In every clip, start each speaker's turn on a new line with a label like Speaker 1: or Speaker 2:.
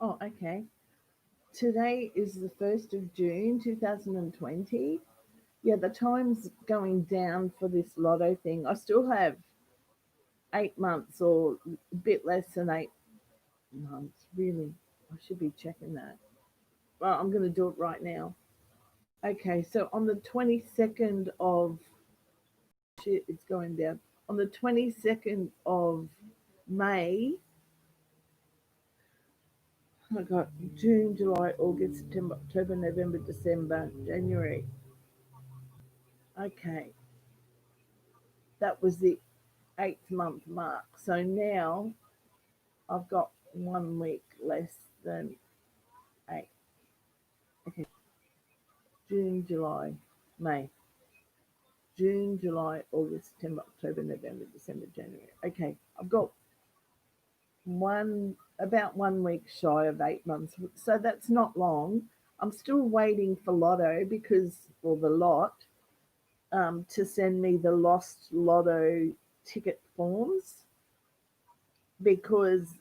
Speaker 1: Oh, okay. Today is the 1st of June 2020. Yeah, the time's going down for this lotto thing. I still have 8 months or a bit less than 8 months, really. I should be checking that. Well, I'm going to do it right now. Okay, so on the 22nd of, shit, it's going down. On the 22nd of May, I got June, July, August, September, October, November, December, January. Okay, that was the 8th month mark. So now I've got 1 week less than eight. Okay, June, July, May. June, July, August, September, October, November, December, January. Okay, I've got about 1 week shy of 8 months. So that's not long. I'm still waiting for Lotto or the lot, to send me the lost Lotto ticket forms because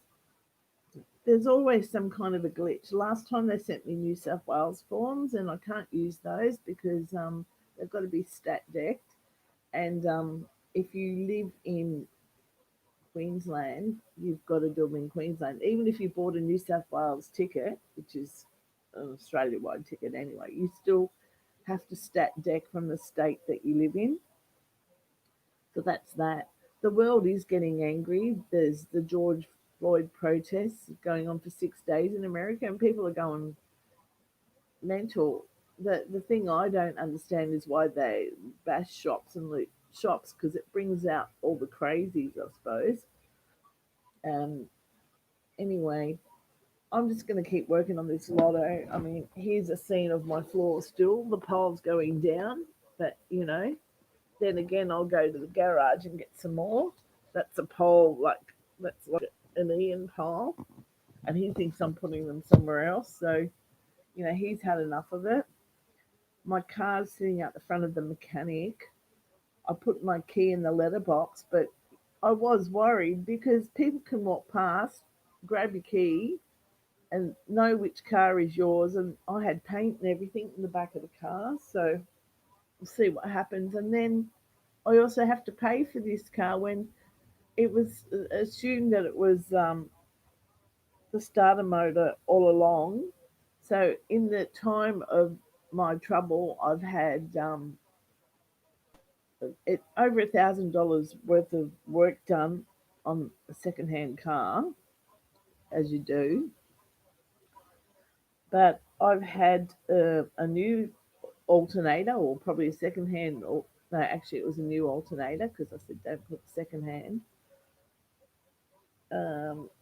Speaker 1: there's always some kind of a glitch. Last time they sent me New South Wales forms and I can't use those because they've got to be stat decked. And if you live in Queensland, you've got to do them in Queensland. Even if you bought a New South Wales ticket, which is an Australia wide ticket anyway, you still have to stat deck from the state that you live in. So that's that. The world is getting angry. There's the George Floyd protests going on for 6 days in America, and people are going mental. The thing I don't understand is why they bash shops and loot shops because it brings out all the crazies, I suppose. Um, anyway, I'm just going to keep working on this lotto. I mean, here's a scene of my floor still. The pole's going down, but then again, I'll go to the garage and get some more. That's a pole, that's like an Ian pole, and he thinks I'm putting them somewhere else. So, he's had enough of it. My car's sitting out the front of the mechanic. I put my key in the letterbox, but I was worried because people can walk past, grab your key, and know which car is yours. And I had paint and everything in the back of the car, so we'll see what happens. And then I also have to pay for this car when it was assumed that it was the starter motor all along. So in the time of my trouble, I've had over $1,000 worth of work done on a second-hand car, as you do. But I've had a new alternator, or probably a second-hand. Or no, actually, it was a new alternator because I said don't put second-hand.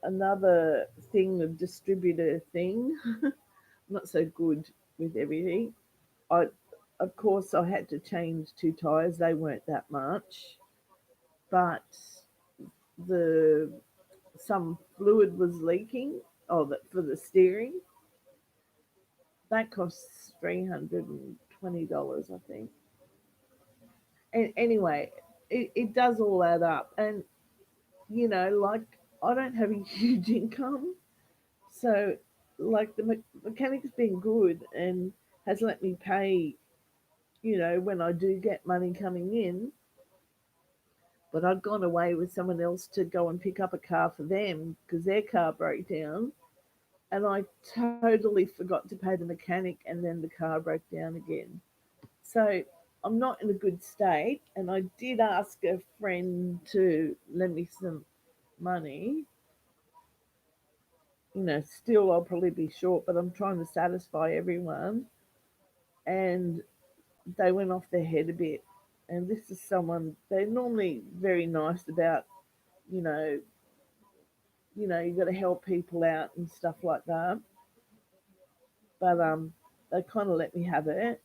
Speaker 1: Another thing, a distributor thing. I'm not so good with everything. I, of course, I had to change two tires. They weren't that much, but the some fluid was leaking. Oh, that for the steering. That costs $320, I think. And anyway, it does all add up, and like I don't have a huge income, so like the mechanic's been good and has let me pay, when I do get money coming in. But I'd gone away with someone else to go and pick up a car for them because their car broke down. And I totally forgot to pay the mechanic, and then the car broke down again. So I'm not in a good state. And I did ask a friend to lend me some money. Still I'll probably be short, but I'm trying to satisfy everyone. And they went off their head a bit. And this is someone they're normally very nice about, you know, you got to help people out and stuff like that. But they kind of let me have it.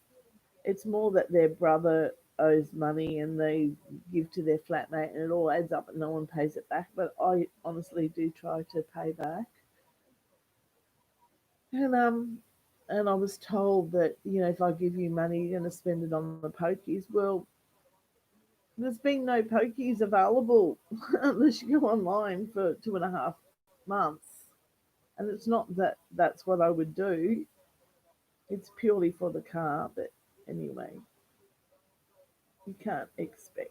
Speaker 1: It's more that their brother owes money and they give to their flatmate, and it all adds up and no one pays it back. But I honestly do try to pay back. And I was told that if I give you money, you're going to spend it on the pokies. Well, there's been no pokies available unless you go online for 2.5 months. And it's not that that's what I would do, it's purely for the car. But anyway, you can't expect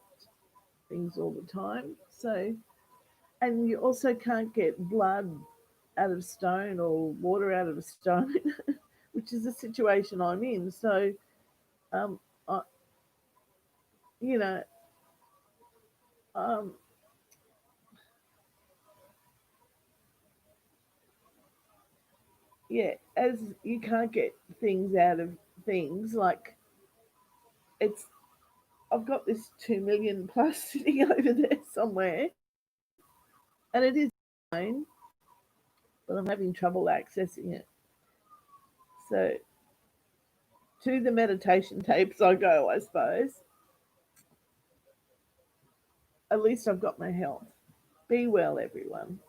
Speaker 1: things all the time. So, and you also can't get blood out of stone or water out of a stone, which is the situation I'm in. So, um, I, you know, um, yeah, as you can't get things out of things, like it's, I've got this 2 million plus sitting over there somewhere, and it is fine, but I'm having trouble accessing it. So to the meditation tapes I go, I suppose. At least I've got my health. Be well, everyone.